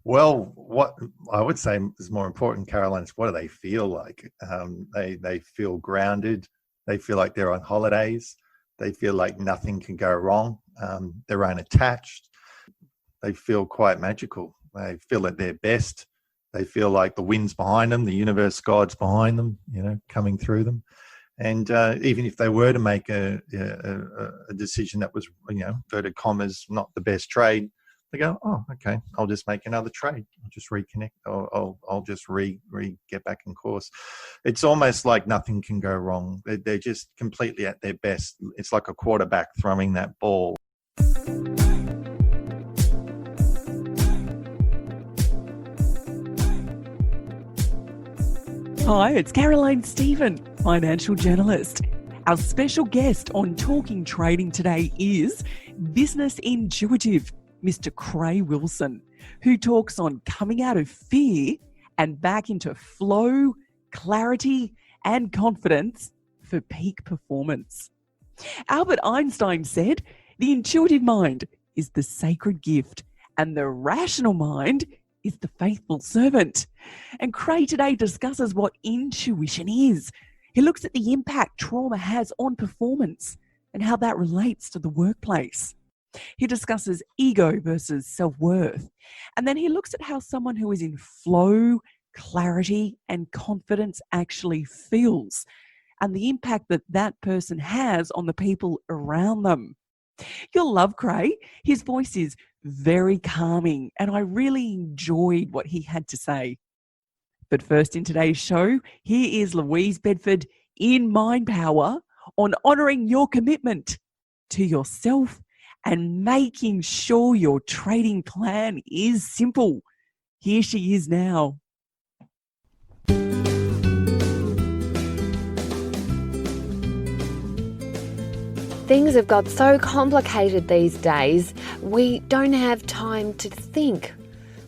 Well, what I would say is more important, Caroline, is what do they feel like? They feel grounded. They feel like they're on holidays. They feel like nothing can go wrong. They're unattached. They feel quite magical. They feel at their best. They feel like the wind's behind them, the universe, God's behind them, coming through them. And even if they were to make a decision that was, inverted commas, not the best trade, they go, oh, okay, I'll just make another trade. I'll just reconnect. I'll just get back in course. It's almost like nothing can go wrong. They're just completely at their best. It's like a quarterback throwing that ball. Hi, it's Caroline Stephen, financial journalist. Our special guest on Talking Trading today is Business Intuitive, Mr. Craigh Wilson, who talks on coming out of fear and back into flow, clarity, and confidence for peak performance. Albert Einstein said, the intuitive mind is the sacred gift and the rational mind is the faithful servant. And Craigh today discusses what intuition is. He looks at the impact trauma has on performance and how that relates to the workplace. He discusses ego versus self-worth. And then he looks at how someone who is in flow, clarity, and confidence actually feels and the impact that that person has on the people around them. You'll love Craigh. His voice is very calming, and I really enjoyed what he had to say. But first in today's show, here is Louise Bedford in Mind Power on honouring your commitment to yourself and making sure your trading plan is simple. Here she is now. Things have got so complicated these days, we don't have time to think.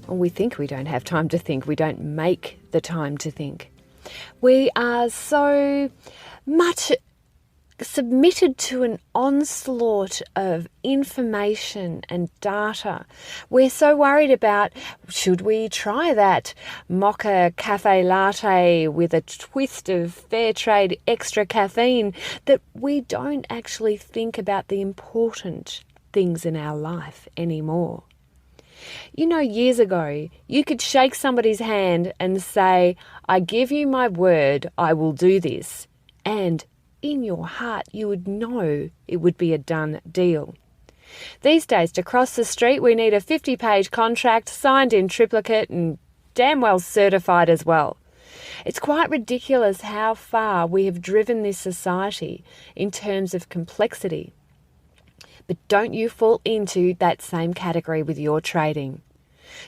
Well, we think we don't have time to think. We don't make the time to think. We are so much submitted to an onslaught of information and data. We're so worried about, should we try that mocha cafe latte with a twist of fair trade extra caffeine, that we don't actually think about the important things in our life anymore. Years ago, you could shake somebody's hand and say, I give you my word, I will do this. And in your heart, you would know it would be a done deal. These days, to cross the street, we need a 50-page contract signed in triplicate and damn well certified as well. It's quite ridiculous how far we have driven this society in terms of complexity. But don't you fall into that same category with your trading.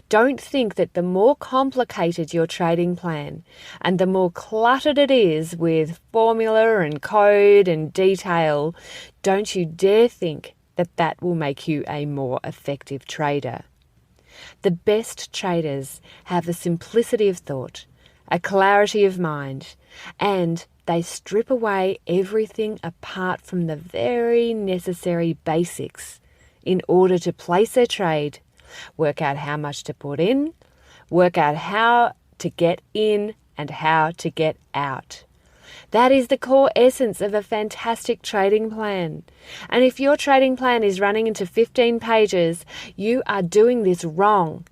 Don't think that the more complicated your trading plan and the more cluttered it is with formula and code and detail, don't you dare think that that will make you a more effective trader. The best traders have a simplicity of thought, a clarity of mind, and they strip away everything apart from the very necessary basics in order to place their trade, work out how much to put in, work out how to get in and how to get out. That is the core essence of a fantastic trading plan. And if your trading plan is running into 15 pages, you are doing this wrong.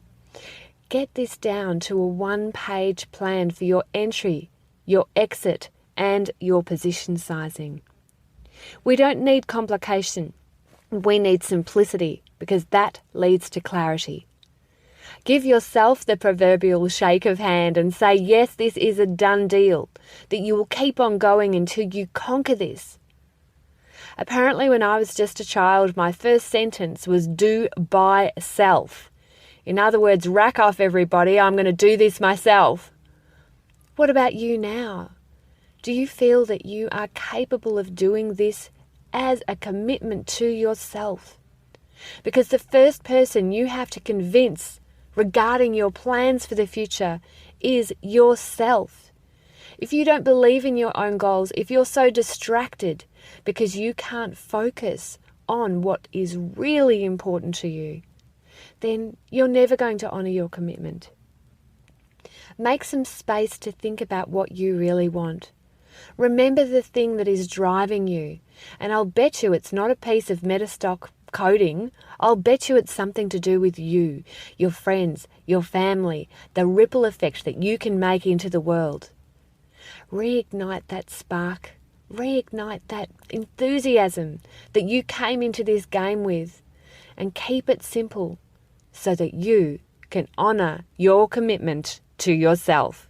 Get this down to a one-page plan for your entry, your exit, and your position sizing. We don't need complication. We need simplicity, because that leads to clarity. Give yourself the proverbial shake of hand and say, yes, this is a done deal, that you will keep on going until you conquer this. Apparently, when I was just a child, my first sentence was do by self. In other words, rack off everybody, I'm going to do this myself. What about you now? Do you feel that you are capable of doing this as a commitment to yourself? Because the first person you have to convince regarding your plans for the future is yourself. If you don't believe in your own goals, if you're so distracted because you can't focus on what is really important to you, then you're never going to honour your commitment. Make some space to think about what you really want. Remember the thing that is driving you, and I'll bet you it's not a piece of Metastock coding. I'll bet you it's something to do with you, your friends, your family, the ripple effect that you can make into the world. Reignite that spark. Reignite that enthusiasm that you came into this game with, and keep it simple so that you can honour your commitment to yourself.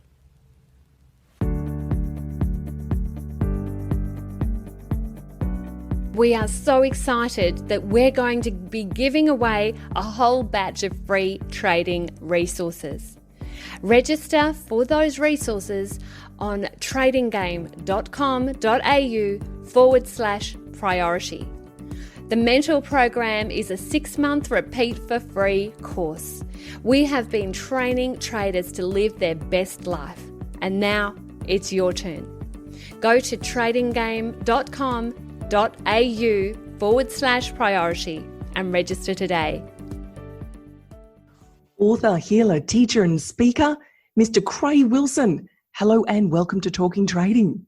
We are so excited that we're going to be giving away a whole batch of free trading resources. Register for those resources on tradinggame.com.au/priority. The Mentor Program is a 6-month repeat for free course. We have been training traders to live their best life, and now it's your turn. Go to tradinggame.com.au/priority and register today. Author, healer, teacher and speaker, Mr. Craigh Wilson. Hello and welcome to Talking Trading.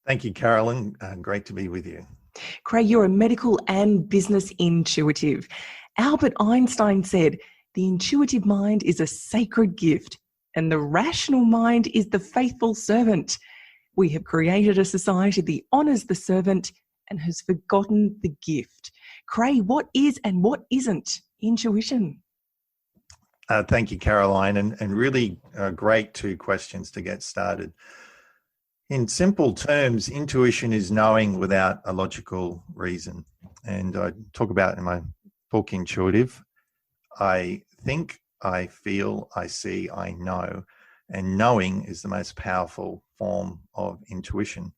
Thank you, Carolyn. Great to be with you. Craigh, you're a medical and business intuitive. Albert Einstein said, "The intuitive mind is a sacred gift, and the rational mind is the faithful servant." We have created a society that honours the servant and has forgotten the gift. Craigh, what is and what isn't intuition? Thank you, Caroline, and really great 2 questions to get started. In simple terms, intuition is knowing without a logical reason. And I talk about in my book, Intuitive, I think, I feel, I see, I know. And knowing is the most powerful form of intuition.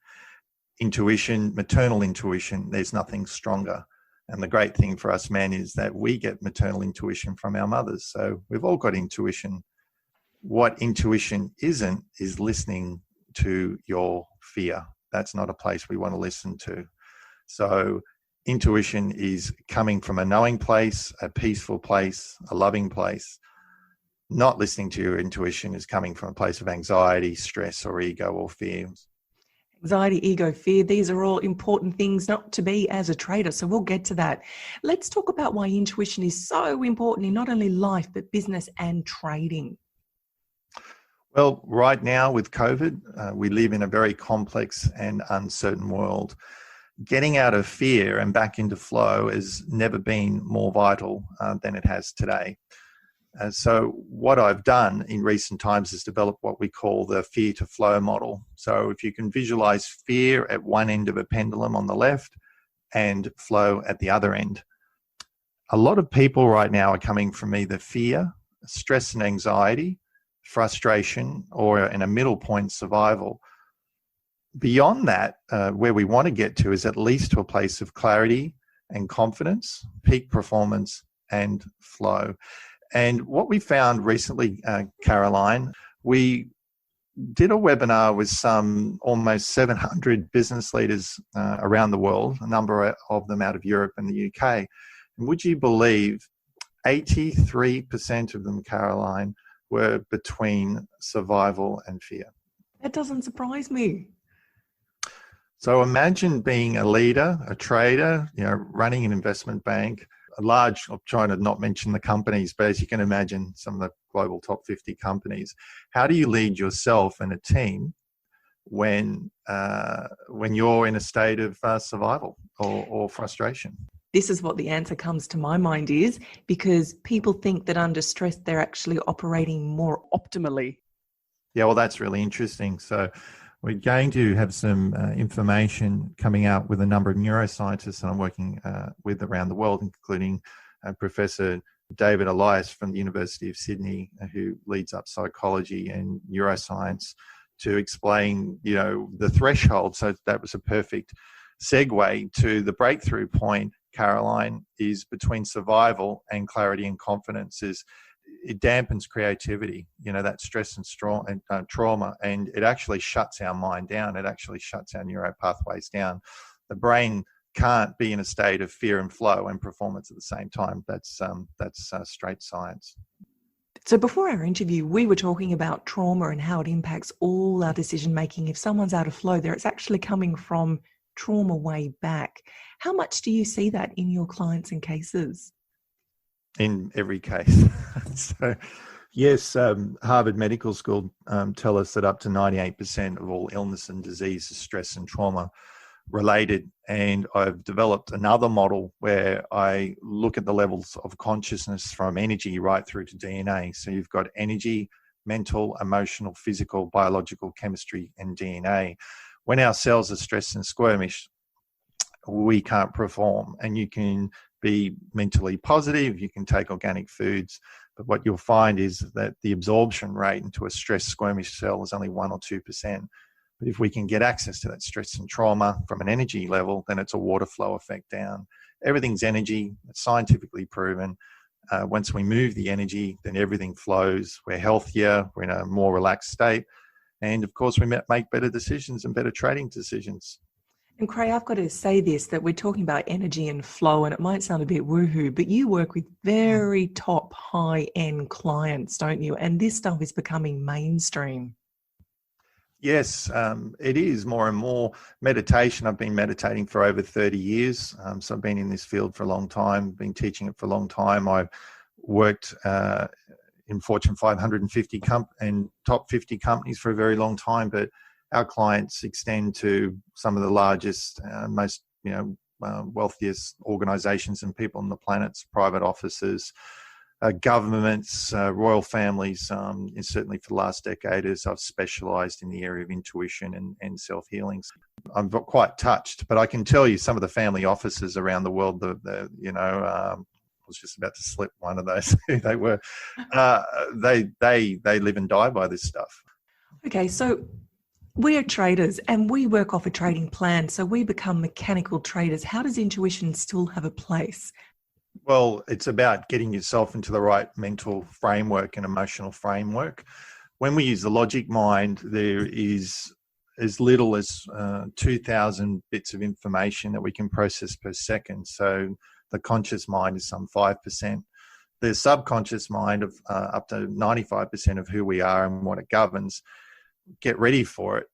Intuition, maternal intuition, there's nothing stronger. And the great thing for us men is that we get maternal intuition from our mothers. So we've all got intuition. What intuition isn't is listening to your fear. That's not a place we want to listen to. So intuition is coming from a knowing place, a peaceful place, a loving place. Not listening to your intuition is coming from a place of anxiety, stress, or ego or fear. Anxiety, ego, fear, these are all important things not to be as a trader, so we'll get to that. Let's talk about why intuition is so important in not only life, but business and trading. Well, right now with COVID, we live in a very complex and uncertain world. Getting out of fear and back into flow has never been more vital than it has today. So what I've done in recent times is develop what we call the fear to flow model. So if you can visualize fear at one end of a pendulum on the left and flow at the other end. A lot of people right now are coming from either fear, stress and anxiety, frustration, or in a middle point, survival. Beyond that, where we want to get to is at least to a place of clarity and confidence, peak performance and flow. And what we found recently, Caroline, we did a webinar with some almost 700 business leaders around the world, a number of them out of Europe and the UK. And would you believe 83% of them, Caroline, were between survival and fear? That doesn't surprise me. So imagine being a leader, a trader, running an investment bank, a large, I'm trying to not mention the companies, but as you can imagine, some of the global top 50 companies. How do you lead yourself and a team when you're in a state of survival or frustration? This is what the answer comes to my mind is, because people think that under stress, they're actually operating more optimally. Yeah, well, that's really interesting. So we're going to have some information coming out with a number of neuroscientists that I'm working with around the world, including Professor David Elias from the University of Sydney, who leads up psychology and neuroscience, to explain, the threshold. So that was a perfect segue to the breakthrough point, Caroline, is between survival and clarity and confidence. It dampens creativity, that stress and trauma, and it actually shuts our mind down. It actually shuts our neuro pathways down. The brain can't be in a state of fear and flow and performance at the same time. That's straight science. So before our interview, we were talking about trauma and how it impacts all our decision making. If someone's out of flow there, it's actually coming from trauma way back. How much do you see that in your clients and cases? In every case. So, yes, Harvard Medical School tell us that up to 98% of all illness and disease is stress and trauma related. And I've developed another model where I look at the levels of consciousness from energy right through to DNA. So you've got energy, mental, emotional, physical, biological, chemistry, and DNA. When our cells are stressed and squirmish, we can't perform. And you can be mentally positive, you can take organic foods, but what you'll find is that the absorption rate into a stressed squirmish cell is only 1 or 2%. But if we can get access to that stress and trauma from an energy level, then it's a water flow effect down. Everything's energy, it's scientifically proven. Once we move the energy, then everything flows. We're healthier, we're in a more relaxed state. And of course, we make better decisions and better trading decisions. And Craigh, I've got to say this, that we're talking about energy and flow, and it might sound a bit woohoo, but you work with very top high-end clients, don't you? And this stuff is becoming mainstream. Yes, it is more and more. Meditation, I've been meditating for over 30 years. So I've been in this field for a long time, been teaching it for a long time. I've worked in Fortune 550 and top 50 companies for a very long time, but our clients extend to some of the largest, most wealthiest organizations and people on the planet's private offices, governments, royal families. And certainly for the last decade, as I've specialized in the area of intuition and self-healings. I'm quite touched, but I can tell you some of the family offices around the world, I was just about to slip one of those who they were. They live and die by this stuff. Okay, so we're traders and we work off a trading plan, so we become mechanical traders. How does intuition still have a place? Well, it's about getting yourself into the right mental framework and emotional framework. When we use the logic mind, there is as little as 2,000 bits of information that we can process per second. So the conscious mind is some 5%. The subconscious mind of up to 95% of who we are and what it governs. Get ready for it.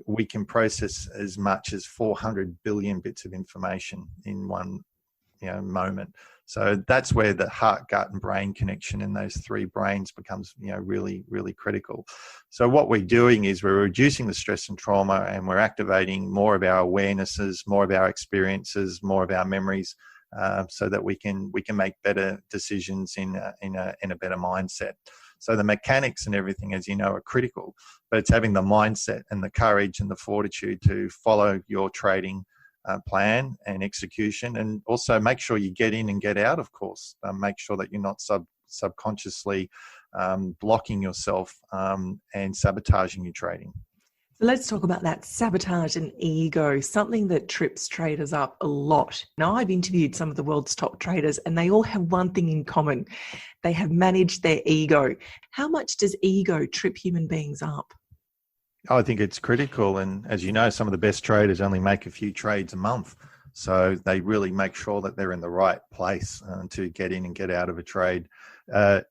We can process as much as 400 billion bits of information in one moment. So that's where the heart, gut, and brain connection in those three brains becomes, really, really critical. So what we're doing is we're reducing the stress and trauma, and we're activating more of our awarenesses, more of our experiences, more of our memories, so that we can make better decisions in a better mindset. So the mechanics and everything, as you know, are critical, but it's having the mindset and the courage and the fortitude to follow your trading plan and execution, and also make sure you get in and get out, of course. Make sure that you're not subconsciously blocking yourself and sabotaging your trading. So let's talk about that sabotage and ego, something that trips traders up a lot. Now, I've interviewed some of the world's top traders and they all have one thing in common. They have managed their ego. How much does ego trip human beings up? I think it's critical. And as you know, some of the best traders only make a few trades a month. So they really make sure that they're in the right place to get in and get out of a trade.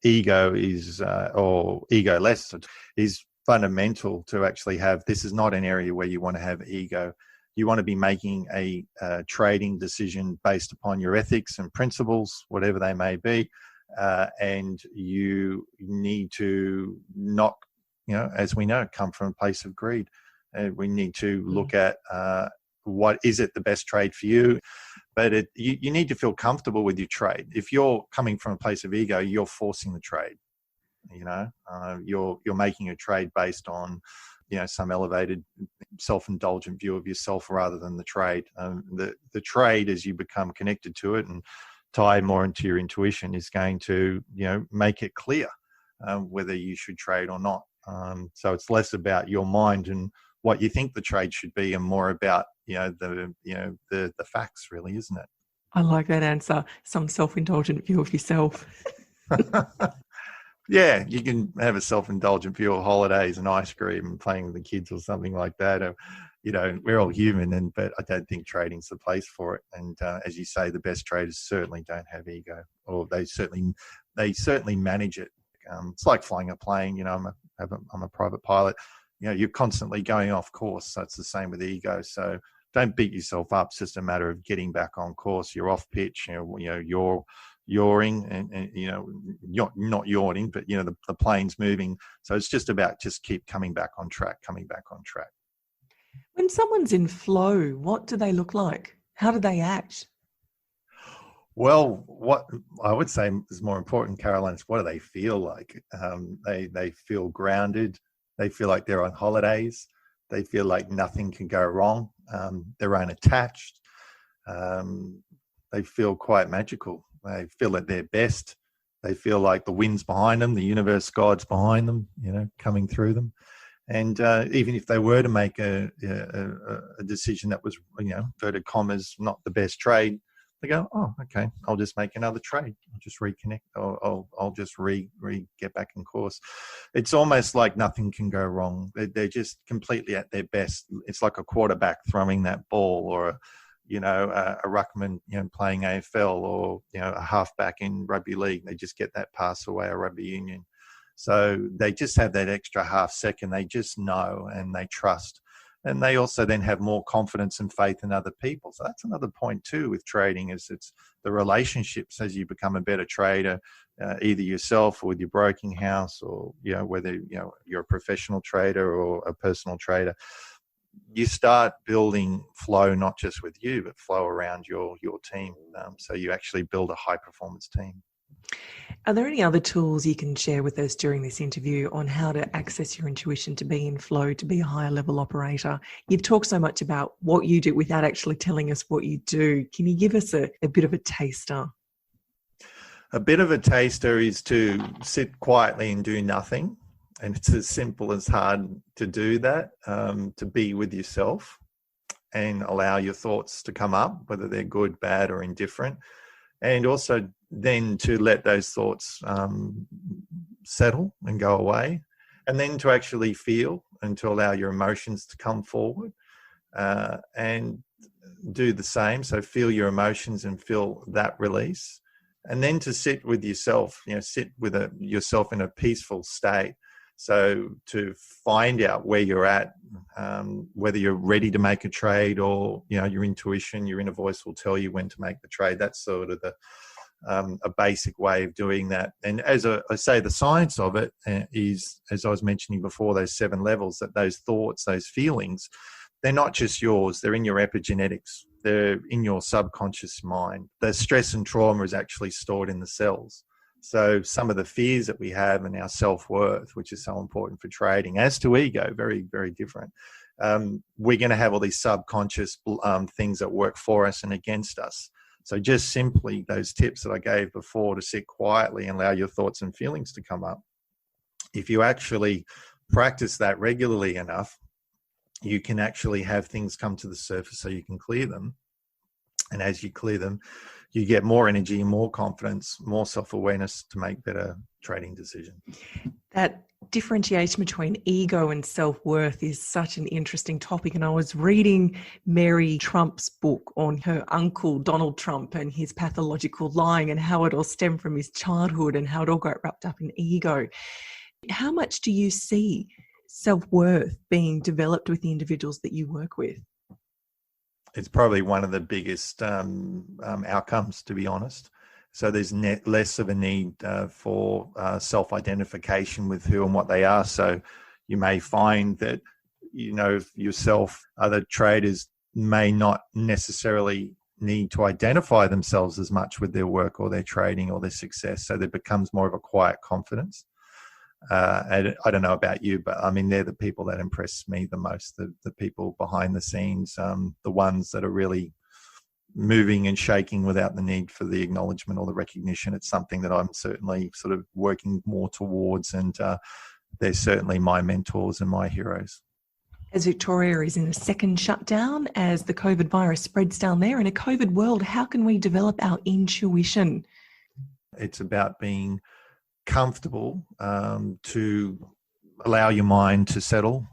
Ego is, or ego-less, is fundamental to actually have. This is not an area where you want to have ego. You want to be making a trading decision based upon your ethics and principles, whatever they may be. And you need to not, as we know, come from a place of greed. We need to look at what is it the best trade for you. But you need to feel comfortable with your trade. If you're coming from a place of ego, you're forcing the trade. You're making a trade based on, some elevated self-indulgent view of yourself rather than the trade. The trade, as you become connected to it and tie more into your intuition, is going to, make it clear whether you should trade or not. So it's less about your mind and what you think the trade should be, and more about the facts, really, isn't it? I like that answer. Some self-indulgent view of yourself. Yeah, you can have a self-indulgent view of holidays and ice cream and playing with the kids or something like that. we're all human, but I don't think trading's the place for it. And as you say, the best traders certainly don't have ego, or they certainly manage it. It's like flying a plane. I'm a private pilot. You're constantly going off course. So it's the same with ego. So don't beat yourself up. It's just a matter of getting back on course. You're off pitch. You're yawing, and you're not yawning, but the plane's moving. So it's just about keep coming back on track. When someone's in flow, what do they look like? How do they act? Well, what I would say is more important, Caroline, is what do they feel like? They feel grounded. They feel like they're on holidays. They feel like nothing can go wrong. They're unattached. They feel quite magical. They feel at their best. They feel like the wind's behind them, the universe God's behind them, coming through them. And even if they were to make a decision that was, inverted commas, not the best trade, they go, oh, okay, I'll just make another trade. I'll just reconnect. I'll just get back in course. It's almost like nothing can go wrong. They're just completely at their best. It's like a quarterback throwing that ball, or a ruckman, playing AFL, or, a halfback in rugby league. They just get that pass away, or rugby union. So they just have that extra half second. They just know and they trust. And they also then have more confidence and faith in other people. So that's another point too with trading, is it's the relationships as you become a better trader, either yourself or with your broking house, or, whether, you're a professional trader or a personal trader. You start building flow, not just with you, but flow around your team. So you actually build a high performance team. Are there any other tools you can share with us during this interview on how to access your intuition, to be in flow, to be a higher level operator? You've talked so much about what you do without actually telling us what you do. Can you give us a bit of a taster? A bit of a taster is to sit quietly and do nothing. And it's as simple as hard to do that, to be with yourself and allow your thoughts to come up, whether they're good, bad, or indifferent. And also then to let those thoughts settle and go away, and then to actually feel and to allow your emotions to come forward, and do the same. So feel your emotions and feel that release, and then to sit with yourself, sit with yourself in a peaceful state. So to find out where you're at, whether you're ready to make a trade, or, your intuition, your inner voice will tell you when to make the trade. That's sort of a basic way of doing that. And as I say, the science of it is, as I was mentioning before, those 7 levels, that those thoughts, those feelings, they're not just yours. They're in your epigenetics. They're in your subconscious mind. The stress and trauma is actually stored in the cells. So some of the fears that we have and our self-worth, which is so important for trading, as to ego, very, very different. We're going to have all these subconscious things that work for us and against us. So just simply those tips that I gave before, to sit quietly and allow your thoughts and feelings to come up. If you actually practice that regularly enough, you can actually have things come to the surface so you can clear them. And as you clear them, you get more energy, more confidence, more self-awareness to make better trading decisions. That differentiation between ego and self-worth is such an interesting topic. And I was reading Mary Trump's book on her uncle, Donald Trump, and his pathological lying, and how it all stemmed from his childhood and how it all got wrapped up in ego. How much do you see self-worth being developed with the individuals that you work with? It's probably one of the biggest outcomes, to be honest. So there's less of a need for self-identification with who and what they are. So you may find that, yourself, other traders may not necessarily need to identify themselves as much with their work or their trading or their success. So there becomes more of a quiet confidence. And I don't know about you, but I mean, they're the people that impress me the most, the people behind the scenes, the ones that are really moving and shaking without the need for the acknowledgement or the recognition. It's something that I'm certainly sort of working more towards, and they're certainly my mentors and my heroes. As Victoria is in a second shutdown, as the COVID virus spreads down there, in a COVID world, how can we develop our intuition? It's about being comfortable to allow your mind to settle.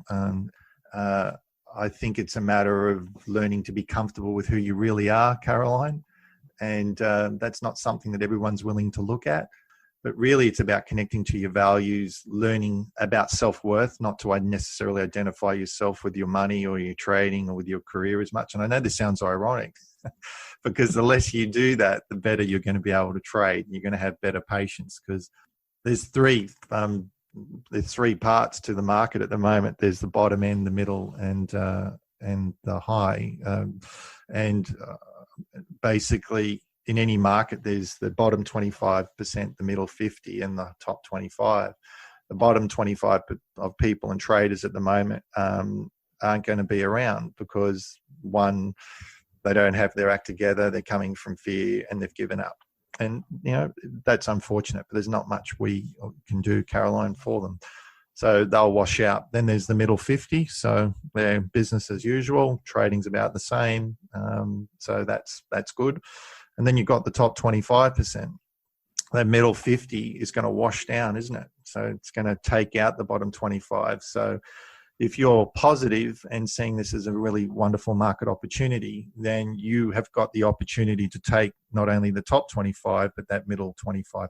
I think it's a matter of learning to be comfortable with who you really are, Caroline. And that's not something that everyone's willing to look at. But really, it's about connecting to your values, learning about self-worth, not to necessarily identify yourself with your money or your trading or with your career as much. And I know this sounds ironic, because the less you do that, the better you're going to be able to trade. You're going to have better patience, because there's three parts to the market at the moment. There's the bottom end, the middle, and the high. Basically, in any market, there's the bottom 25%, the middle 50%, and the top 25%. The bottom 25% of people and traders at the moment aren't going to be around because, one, they don't have their act together, they're coming from fear, and they've given up. And, that's unfortunate, but there's not much we can do, Caroline, for them. So they'll wash out. Then there's the middle 50%. So they're business as usual. Trading's about the same. So that's good. And then you've got the top 25%. That middle 50% is going to wash down, isn't it? So it's going to take out the bottom 25%. So if you're positive and seeing this as a really wonderful market opportunity, then you have got the opportunity to take not only the top 25%, but that middle 25%.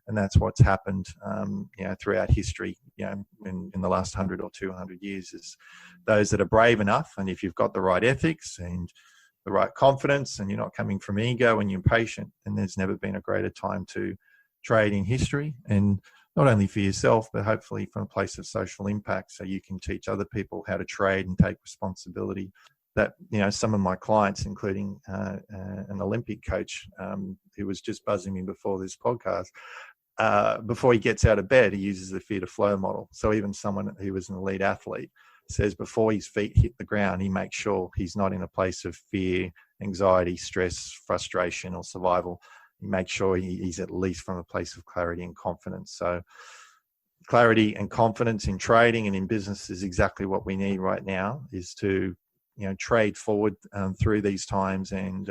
And that's what's happened, throughout history, in the last 100 or 200 years, is those that are brave enough. And if you've got the right ethics and the right confidence, and you're not coming from ego and you're patient, then there's never been a greater time to trade in history. And not only for yourself, but hopefully from a place of social impact, so you can teach other people how to trade and take responsibility. That, some of my clients, including an Olympic coach who was just buzzing me before this podcast, before he gets out of bed, he uses the fear to flow model. So even someone who was an elite athlete says before his feet hit the ground, he makes sure he's not in a place of fear, anxiety, stress, frustration, or survival. He makes sure he's at least from a place of clarity and confidence. So clarity and confidence in trading and in business is exactly what we need right now, is to trade forward through these times and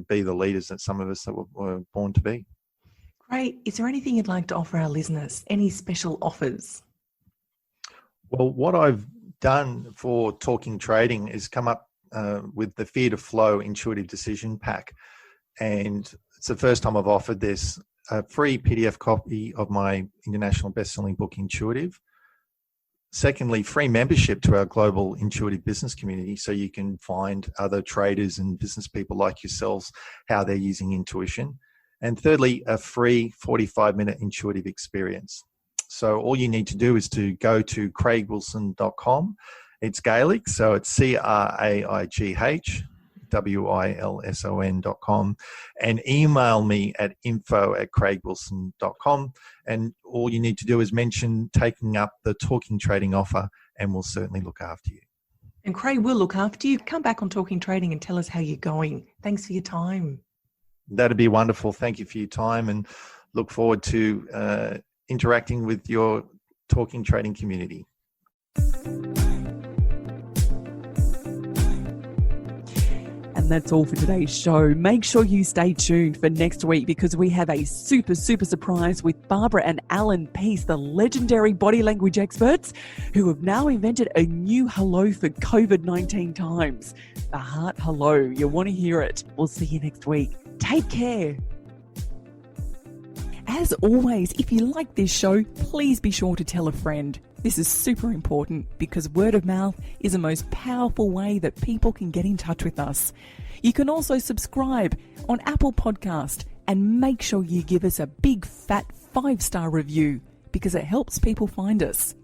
be the leaders that some of us that were born to be. Great. Is there anything you'd like to offer our listeners? Any special offers? Well, what I've done for Talking Trading is come up with the Fear to Flow Intuitive Decision Pack. And it's the first time I've offered this, a free PDF copy of my international best-selling book, Intuitive. Secondly, free membership to our global intuitive business community, so you can find other traders and business people like yourselves, how they're using intuition. And thirdly, a free 45-minute intuitive experience. So all you need to do is to go to craighwilson.com. It's Gaelic, so it's CRAIGHWILSON.com, and email me at info@craighwilson.com. And all you need to do is mention taking up the Talking Trading offer, and we'll certainly look after you. And Craigh will look after you. Come back on Talking Trading and tell us how you're going. Thanks for your time. That'd be wonderful. Thank you for your time, and look forward to interacting with your Talking Trading community. And that's all for today's show. Make sure you stay tuned for next week, because we have a super surprise with Barbara and Alan Peace, the legendary body language experts who have now invented a new hello for COVID-19 times. The heart hello. You want to hear it. We'll see you next week. Take care. As always, if you like this show, please be sure to tell a friend. This is super important, because word of mouth is the most powerful way that people can get in touch with us. You can also subscribe on Apple Podcast, and make sure you give us a big fat 5-star review, because it helps people find us.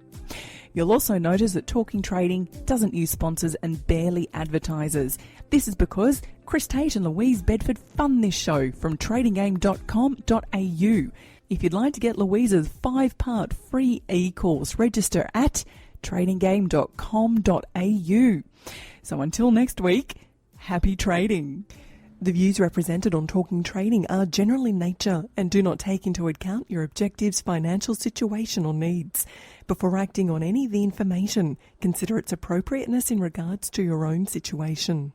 You'll also notice that Talking Trading doesn't use sponsors and barely advertisers. This is because Chris Tate and Louise Bedford fund this show from tradinggame.com.au. If you'd like to get Louise's 5-part free e-course, register at tradinggame.com.au. So until next week, happy trading. The views represented on Talking Trading are general in nature and do not take into account your objectives, financial situation or needs. Before acting on any of the information, consider its appropriateness in regards to your own situation.